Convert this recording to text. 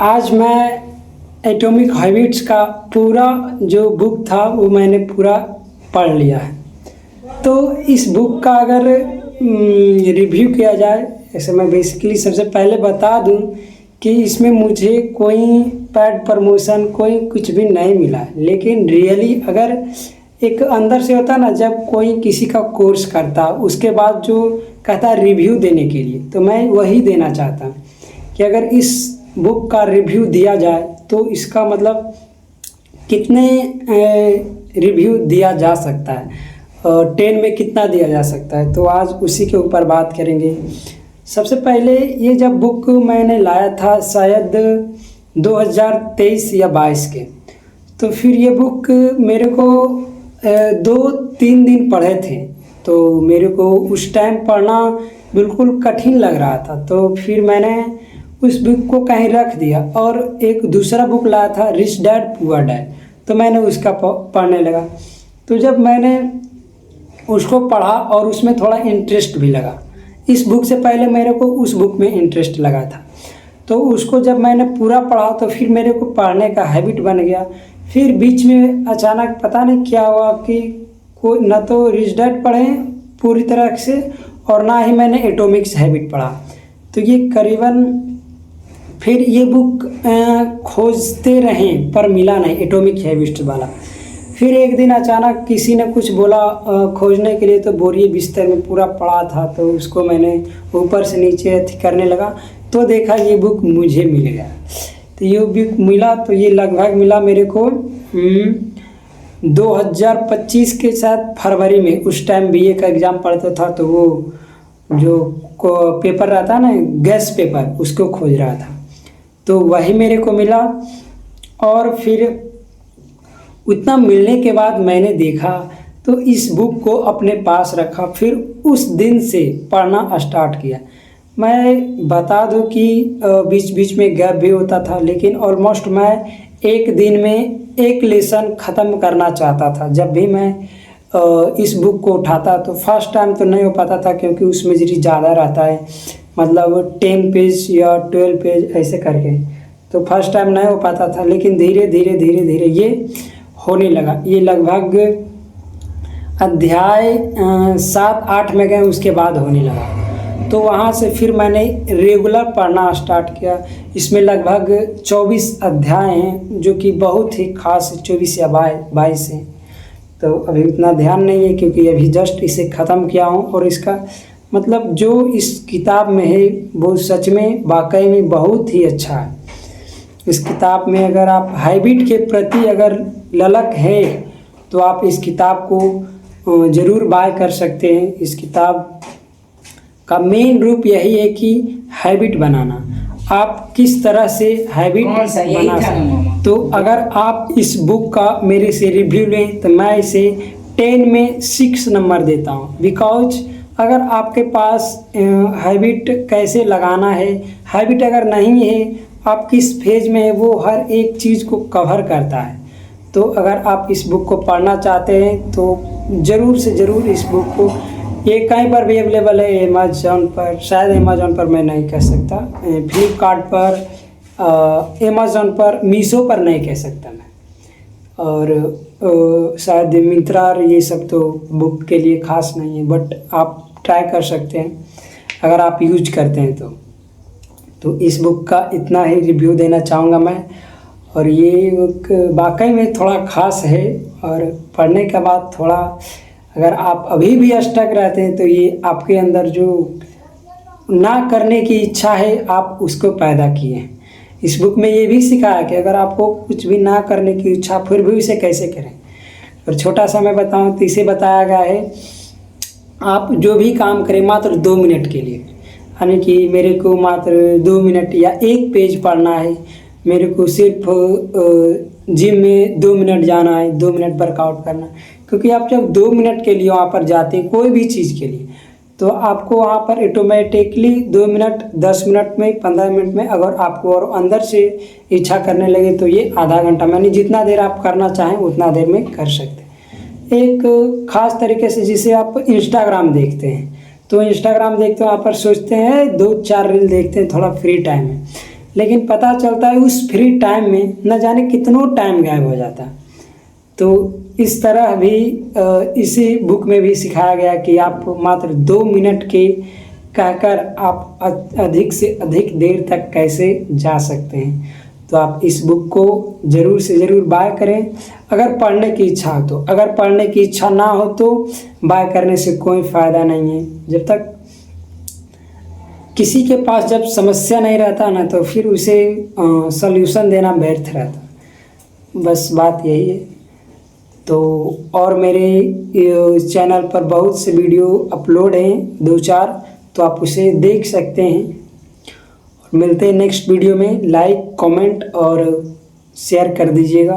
आज मैं atomic habits का पूरा जो बुक था वो मैंने पूरा पढ़ लिया है। तो इस बुक का अगर रिव्यू किया जाए, ऐसे मैं बेसिकली सबसे पहले बता दूं कि इसमें मुझे कोई पैड प्रमोशन कोई कुछ भी नहीं मिला, लेकिन रियली अगर एक अंदर से होता ना, जब कोई किसी का कोर्स करता उसके बाद जो कहता रिव्यू देने के लिए, तो मैं वही देना चाहता कि अगर इस बुक का रिव्यू दिया जाए तो इसका मतलब कितने रिव्यू दिया जा सकता है, 10 में कितना दिया जा सकता है। तो आज उसी के ऊपर बात करेंगे। सबसे पहले ये जब बुक मैंने लाया था शायद 2023 या 22 के, तो फिर ये बुक मेरे को 2-3 दिन पढ़े थे, तो मेरे को उस टाइम पढ़ना बिल्कुल कठिन लग रहा था। तो फिर मैंने उस बुक को कहीं रख दिया और एक दूसरा बुक लाया था, रिच डैड पुअर डैड, तो मैंने उसका पढ़ने लगा। तो जब मैंने उसको पढ़ा और उसमें थोड़ा इंटरेस्ट भी लगा, इस बुक से पहले मेरे को उस बुक में इंटरेस्ट लगा था, तो उसको जब मैंने पूरा पढ़ा तो फिर मेरे को पढ़ने का हैबिट बन गया। फिर बीच में अचानक पता नहीं क्या हुआ कि कोई ना तो रिच डैड पढ़े पूरी तरह से और ना ही मैंने एटॉमिक्स हैबिट पढ़ा। तो ये करीबन फिर ये बुक खोजते रहें पर मिला नहीं, एटॉमिक हैबिट्स वाला। फिर एक दिन अचानक किसी ने कुछ बोला खोजने के लिए, तो बोरिए बिस्तर में पूरा पड़ा था, तो उसको मैंने ऊपर से नीचे करने लगा तो देखा ये बुक मुझे मिल गया। तो ये बुक मिला तो ये लगभग मिला मेरे को 2025 के साथ फरवरी में। उस टाइम बीए का एग्ज़ाम पढ़ता था, तो वो जो पेपर रहता ना गैस पेपर, उसको खोज रहा था, तो वही मेरे को मिला। और फिर उतना मिलने के बाद मैंने देखा तो इस बुक को अपने पास रखा, फिर उस दिन से पढ़ना स्टार्ट किया। मैं बता दूं कि बीच बीच में गैप भी होता था, लेकिन ऑलमोस्ट मैं एक दिन में एक लेसन ख़त्म करना चाहता था। जब भी मैं इस बुक को उठाता तो फर्स्ट टाइम तो नहीं हो पाता था, क्योंकि उसमें जरी ज़्यादा रहता है, मतलब 10 पेज या 12 पेज ऐसे करके, तो फर्स्ट टाइम नहीं हो पाता था। लेकिन धीरे धीरे धीरे धीरे ये होने लगा। ये लगभग अध्याय 7-8 में गए, उसके बाद होने लगा। तो वहाँ से फिर मैंने रेगुलर पढ़ना स्टार्ट किया। इसमें लगभग 24 अध्याय हैं, जो कि बहुत ही खास 24 या 22 हैं। तो अभी उतना ध्यान नहीं है, क्योंकि अभी जस्ट इसे ख़त्म किया हूँ। और इसका मतलब जो इस किताब में है वो सच में वाकई में बहुत ही अच्छा है। इस किताब में अगर आप हैबिट के प्रति अगर ललक है तो आप इस किताब को ज़रूर बाय कर सकते हैं। इस किताब का मेन रूप यही है कि हैबिट बनाना, आप किस तरह से हैबिट बना सकते। तो अगर आप इस बुक का मेरे से रिव्यू लें तो मैं इसे 10 में 6 नंबर देता हूँ। बिकॉज अगर आपके पास हैबिट कैसे लगाना है, हैबिट अगर नहीं है, आप किस फेज में है, वो हर एक चीज़ को कवर करता है। तो अगर आप इस बुक को पढ़ना चाहते हैं तो ज़रूर से ज़रूर इस बुक को, ये कहीं पर भी अवेलेबल है, अमेज़ॉन पर, शायद अमेज़ॉन पर मैं नहीं कह सकता, फ्लिपकार्ट पर, अमेज़ॉन पर, मीशो पर नहीं कह सकता मैं, और शायद मिंत्रा ये सब तो बुक के लिए ख़ास नहीं है, बट आप ट्राई कर सकते हैं अगर आप यूज करते हैं तो इस बुक का इतना ही रिव्यू देना चाहूँगा मैं। और ये बुक वाकई में थोड़ा ख़ास है, और पढ़ने के बाद थोड़ा अगर आप अभी भी स्टक रहते हैं तो ये आपके अंदर जो ना करने की इच्छा है आप उसको पैदा किए हैं। इस बुक में ये भी सिखाया है कि अगर आपको कुछ भी ना करने की इच्छा, फिर भी उसे कैसे करें। और छोटा सा मैं बताऊं तो इसे बताया गया है आप जो भी काम करें मात्र 2 मिनट के लिए, यानी कि मेरे को मात्र 2 मिनट या 1 पेज पढ़ना है, मेरे को सिर्फ जिम में 2 मिनट जाना है, 2 मिनट वर्कआउट करना। क्योंकि आप जब 2 मिनट के लिए वहाँ पर जाते हैं कोई भी चीज़ के लिए, तो आपको वहाँ पर ऑटोमेटिकली 2 मिनट, 10 मिनट में, 15 मिनट में अगर आपको और अंदर से इच्छा करने लगे तो ये आधा घंटा, यानी जितना देर आप करना चाहें उतना देर में कर सकते हैं। एक ख़ास तरीके से जिसे आप इंस्टाग्राम देखते हैं, तो इंस्टाग्राम देखते हो वहाँ पर सोचते हैं 2-4 रील देखते हैं, थोड़ा फ्री टाइम है, लेकिन पता चलता है उस फ्री टाइम में न जाने कितनों टाइम गायब हो जाता है। तो इस तरह भी इसी बुक में भी सिखाया गया कि आप मात्र 2 मिनट के कहकर आप अधिक से अधिक देर तक कैसे जा सकते हैं। तो आप इस बुक को ज़रूर से ज़रूर बाय करें अगर पढ़ने की इच्छा हो तो। अगर पढ़ने की इच्छा ना हो तो बाय करने से कोई फ़ायदा नहीं है। जब तक किसी के पास जब समस्या नहीं रहता ना तो फिर उसे सल्यूशन देना व्यर्थ रहता। बस बात यही है। तो और मेरे चैनल पर बहुत से वीडियो अपलोड हैं 2-4, तो आप उसे देख सकते हैं। और मिलते हैं नेक्स्ट वीडियो में। लाइक कमेंट और शेयर कर दीजिएगा।